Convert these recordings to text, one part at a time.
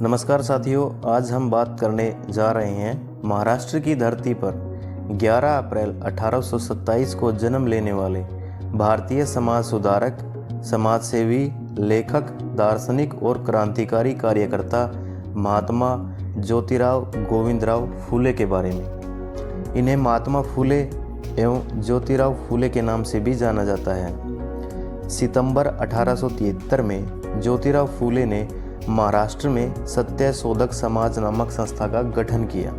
नमस्कार साथियों, आज हम बात करने जा रहे हैं महाराष्ट्र की धरती पर 11 अप्रैल 1827 को जन्म लेने वाले भारतीय समाज सुधारक, समाजसेवी, लेखक, दार्शनिक और क्रांतिकारी कार्यकर्ता महात्मा ज्योतिराव गोविंदराव फूले के बारे में। इन्हें महात्मा फूले एवं ज्योतिराव फूले के नाम से भी जाना जाता है। सितंबर 1873 में ज्योतिराव फूले ने महाराष्ट्र में सत्यशोधक समाज नामक संस्था का गठन किया।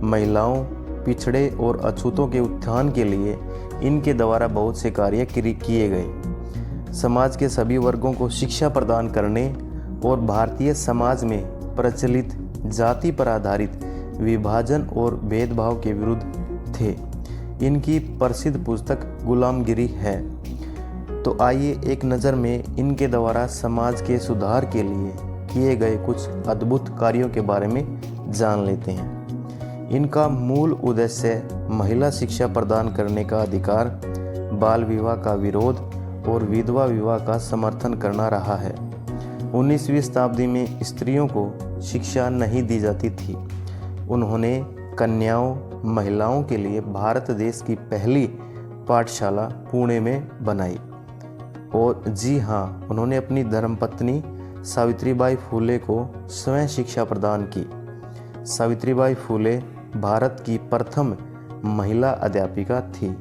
महिलाओं, पिछड़े और अछूतों के उत्थान के लिए इनके द्वारा बहुत से कार्य किए गए। समाज के सभी वर्गों को शिक्षा प्रदान करने और भारतीय समाज में प्रचलित जाति पर आधारित विभाजन और भेदभाव के विरुद्ध थे। इनकी प्रसिद्ध पुस्तक गुलामगिरी है। तो आइए एक नज़र में इनके द्वारा समाज के सुधार के लिए किए गए कुछ अद्भुत कार्यों के बारे में जान लेते हैं। इनका मूल उद्देश्य महिला शिक्षा प्रदान करने का अधिकार, बाल विवाह का विरोध और विधवा विवाह का समर्थन करना रहा है। 19वीं शताब्दी में स्त्रियों को शिक्षा नहीं दी जाती थी। उन्होंने कन्याओं, महिलाओं के लिए भारत देश की पहली पाठशाला पुणे में बनाई। और जी हाँ, उन्होंने अपनी धर्मपत्नी सावित्रीबाई फूले को स्वयं शिक्षा प्रदान की। सावित्रीबाई फूले भारत की प्रथम महिला अध्यापिका थी।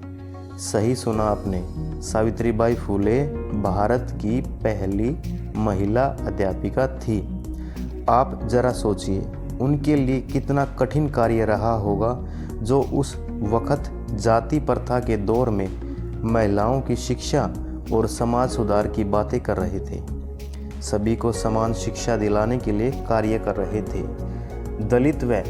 सही सुना आपने, सावित्रीबाई फूले भारत की पहली महिला अध्यापिका थी। आप जरा सोचिए, उनके लिए कितना कठिन कार्य रहा होगा, जो उस वक़्त जाति प्रथा के दौर में महिलाओं की शिक्षा और समाज सुधार की बातें कर रहे थे। सभी को समान शिक्षा दिलाने के लिए कार्य कर रहे थे। दलित व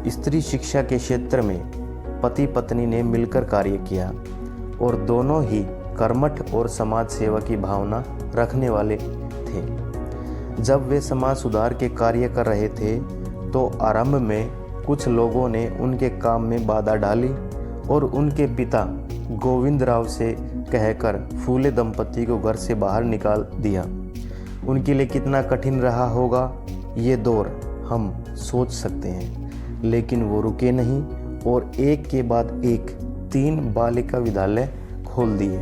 स्त्री शिक्षा के क्षेत्र में पति पत्नी ने मिलकर कार्य किया और दोनों ही कर्मठ और समाज सेवा की भावना रखने वाले थे। जब वे समाज सुधार के कार्य कर रहे थे तो आरंभ में कुछ लोगों ने उनके काम में बाधा डाली और उनके पिता गोविंदराव से कहकर फूले दंपति को घर से बाहर निकाल दिया। उनके लिए कितना कठिन रहा होगा ये दौर हम सोच सकते हैं। लेकिन वो रुके नहीं और एक के बाद एक 3 बालिका विद्यालय खोल दिए।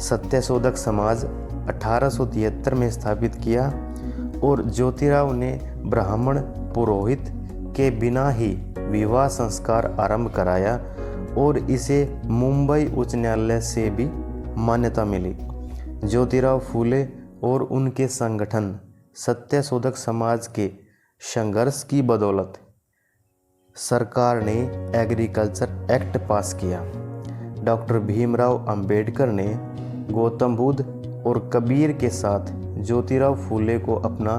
सत्यशोधक समाज 1873 में स्थापित किया और ज्योतिराव ने ब्राह्मण पुरोहित के बिना ही विवाह संस्कार आरंभ कराया और इसे मुंबई उच्च न्यायालय से भी मान्यता मिली। ज्योतिराव फूले और उनके संगठन सत्यशोधक समाज के संघर्ष की बदौलत सरकार ने एग्रीकल्चर एक्ट पास किया। डॉक्टर भीमराव अंबेडकर ने गौतम बुद्ध और कबीर के साथ ज्योतिराव फूले को अपना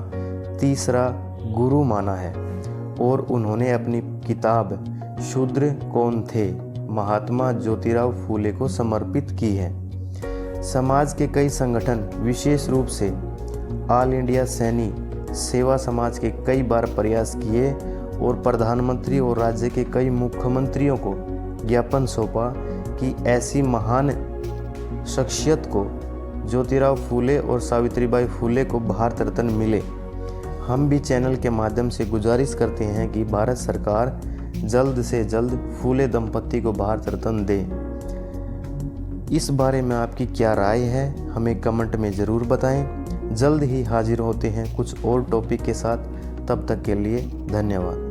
तीसरा गुरु माना है और उन्होंने अपनी किताब शूद्र कौन थे महात्मा ज्योतिराव फूले को समर्पित की है। समाज के कई संगठन, विशेष रूप से ऑल इंडिया सैनी सेवा समाज के कई बार प्रयास किए और प्रधानमंत्री और राज्य के कई मुख्यमंत्रियों को ज्ञापन सौंपा कि ऐसी महान शख्सियत को ज्योतिराव फूले और सावित्रीबाई फूले को भारत रत्न मिले। हम भी चैनल के माध्यम से गुजारिश करते हैं कि भारत सरकार जल्द से जल्द फूले दंपति को भारत रत्न दे। इस बारे में आपकी क्या राय है, हमें कमेंट में ज़रूर बताएं। जल्द ही हाजिर होते हैं कुछ और टॉपिक के साथ। तब तक के लिए धन्यवाद।